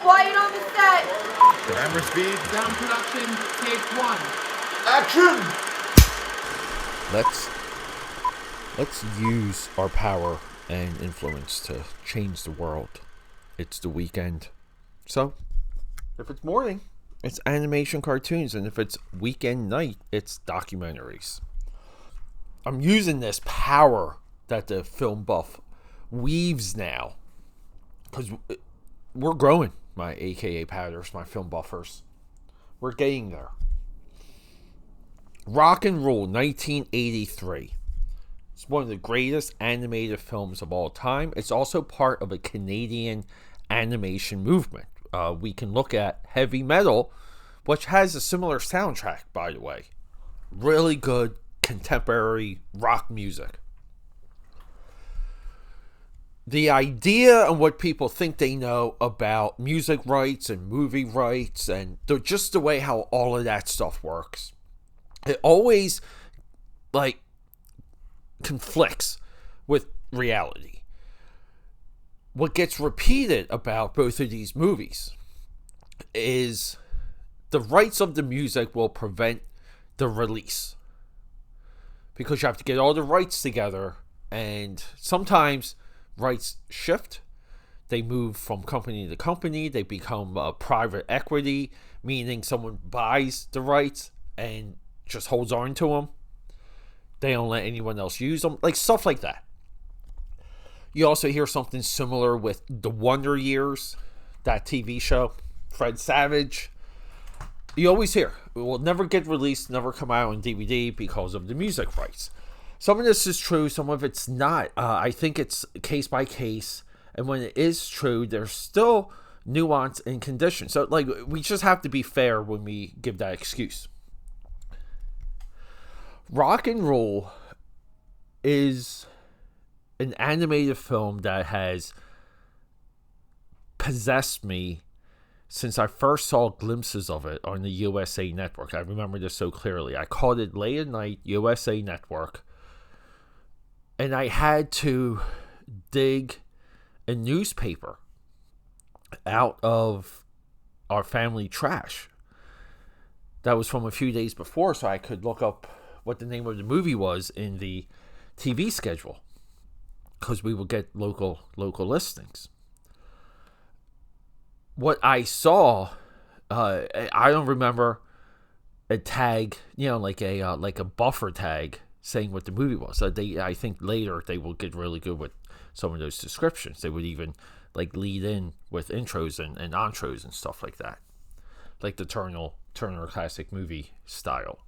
Quiet on the set. Camera speed. Sound production, take one. Action! Let's use our power and influence to change the world. It's the weekend. So, if it's morning, it's animation cartoons, and if it's weekend night, it's documentaries. I'm using this power that the film buff weaves now, because we're growing, my AKAPADers, my film buffers. We're getting there. Rock and Roll, 1983. It's one of the greatest animated films of all time. It's also part of a Canadian animation movement. We can look at Heavy Metal, which has a similar soundtrack, by the way. Really good contemporary rock music. The idea and what people think they know about music rights and movie rights and just the way how all of that stuff works, it always conflicts with reality. What gets repeated about both of these movies is the rights of the music will prevent the release, because you have to get all the rights together, and sometimes rights shift. They move from company to company. They become private equity, meaning someone buys the rights and just holds on to them. They don't let anyone else use them, like stuff like that. You also hear something similar with The Wonder Years, that TV show. Fred Savage. You always hear it will never get released, never come out on DVD because of the music rights. Some of this is true, some of it's not. I think it's case by case, and when it is true, there's still nuance and condition. So, we just have to be fair when we give that excuse. Rock and Roll is an animated film that has possessed me since I first saw glimpses of it on the USA Network. I remember this so clearly. I caught it late at night, USA Network, and I had to dig a newspaper out of our family trash. That was from a few days before, so I could look up what the name of the movie was in the TV schedule, because we would get local listings. What I saw, I don't remember a tag, like a buffer tag saying what the movie was. So I think later they will get really good with some of those descriptions. They would even lead in with intros and outros and stuff like that, like the Turner Classic Movie style.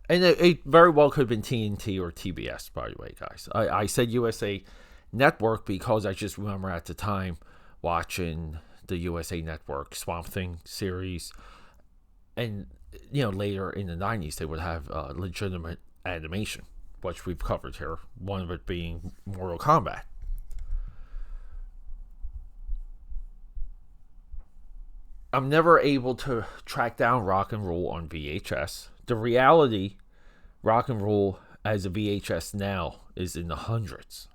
And it very well could have been TNT or TBS, by the way, guys. I said USA Network because I just remember at the time watching the USA Network Swamp Thing series. And, later in the 90s, they would have legitimate animation, which we've covered here. One of it being Mortal Kombat. I'm never able to track down Rock and Roll on VHS. The reality, Rock and Roll as a VHS now is in the hundreds,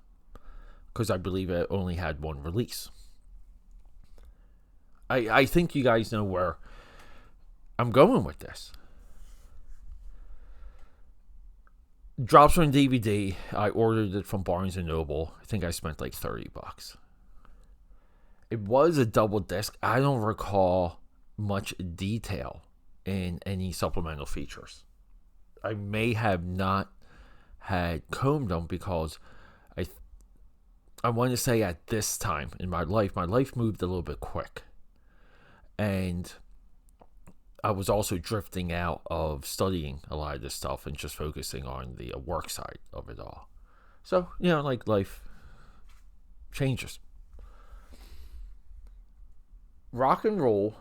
because I believe it only had one release. I think you guys know where I'm going with this. Drops on DVD. I ordered it from Barnes & Noble. I think I spent $30. It was a double disc. I don't recall much detail in any supplemental features. I may have not had combed them, because I want to say at this time in my life moved a little bit quick. And I was also drifting out of studying a lot of this stuff and just focusing on the work side of it all. So, life changes. Rock and Roll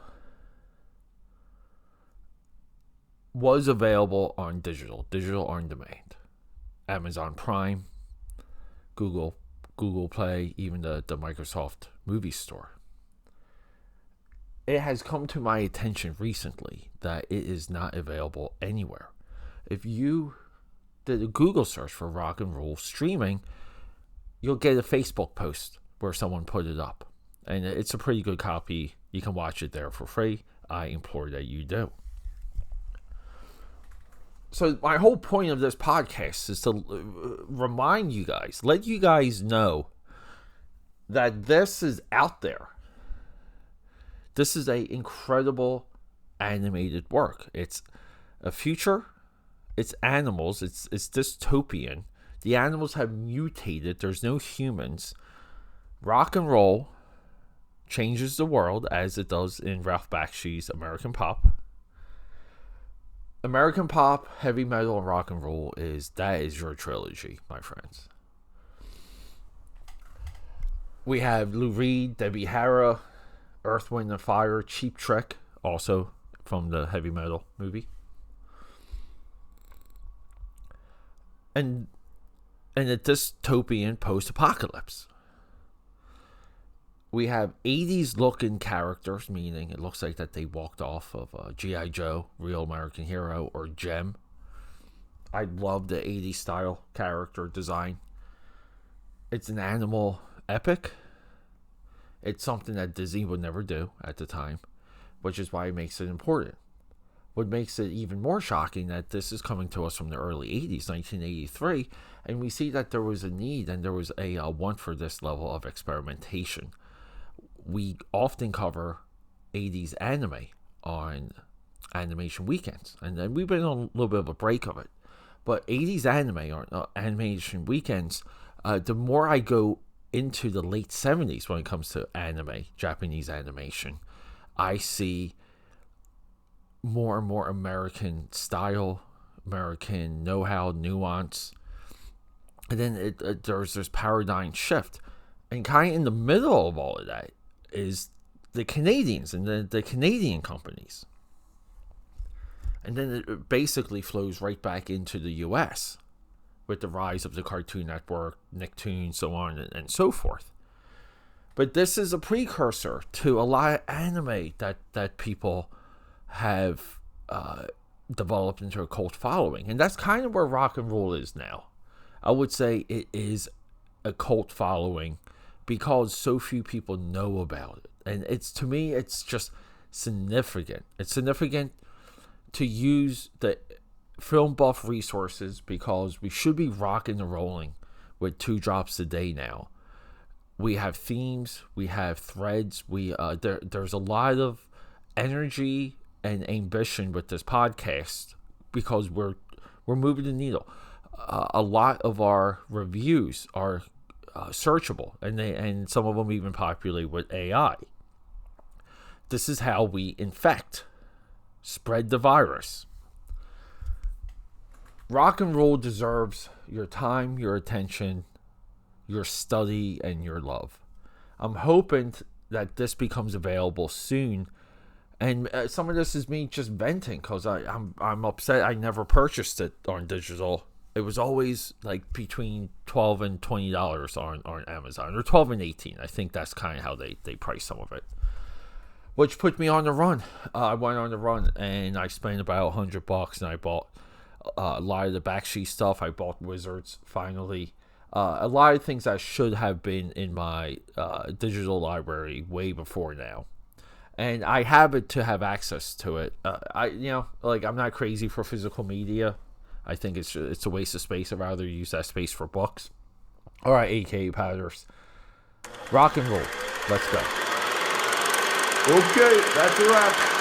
was available on digital on demand. Amazon Prime, Google Play, even the Microsoft Movie Store. It has come to my attention recently that it is not available anywhere. If you did a Google search for Rock and Roll streaming, you'll get a Facebook post where someone put it up. And it's a pretty good copy. You can watch it there for free. I implore that you do. So my whole point of this podcast is to remind you guys, let you guys know that this is out there. This is a incredible animated work. It's a future. It's animals. It's dystopian. The animals have mutated. There's no humans. Rock and roll changes the world as it does in Ralph Bakshi's American Pop. American Pop, heavy metal, and rock and roll is your trilogy, my friends. We have Lou Reed, Debbie Harry, Earth, Wind and Fire, Cheap Trick, also from the heavy metal movie. And a dystopian post-apocalypse. We have 80s looking characters, meaning it looks like that they walked off of G.I. Joe, Real American Hero, or Gem. I love the 80s style character design. It's an animal epic. It's something that Disney would never do at the time, which is why it makes it important. What makes it even more shocking that this is coming to us from the early 80s, 1983, and we see that there was a need and there was a want for this level of experimentation. We often cover 80s anime on animation weekends, and then we've been on a little bit of a break of it. But 80s anime or animation weekends, the more I go into the late 70s when it comes to anime, Japanese animation, I see more and more American style, American know-how, nuance, and then there's this paradigm shift. And kind of in the middle of all of that is the Canadians and the Canadian companies. And then it basically flows right back into the U.S. with the rise of the Cartoon Network, Nicktoons, so on and so forth. But this is a precursor to a lot of anime that people have developed into a cult following. And that's kind of where rock and roll is now. I would say it is a cult following because so few people know about it. And to me, it's just significant. It's significant to use the film buff resources because we should be rocking and rolling with 2 drops a day now. We have themes, we have threads, there's a lot of energy and ambition with this podcast because we're moving the needle. A lot of our reviews are searchable, and some of them even populate with AI. This is how we spread the virus. Rock and roll deserves your time, your attention, your study, and your love. I'm hoping that this becomes available soon. And some of this is me just venting because I'm upset I never purchased it on digital. It was always like between $12 and $20 on Amazon, or $12 and $18. I think that's kind of how they price some of it. Which put me on the run. I went on the run and I spent about $100 and I bought a lot of the Bakshi stuff. I bought Wizards finally. A lot of things that should have been in my digital library way before now. And I happen to have access to it. I'm not crazy for physical media. I think it's a waste of space. I'd rather use that space for books. All right, AKAPADers. Rock and roll. Let's go. Okay, that's a wrap.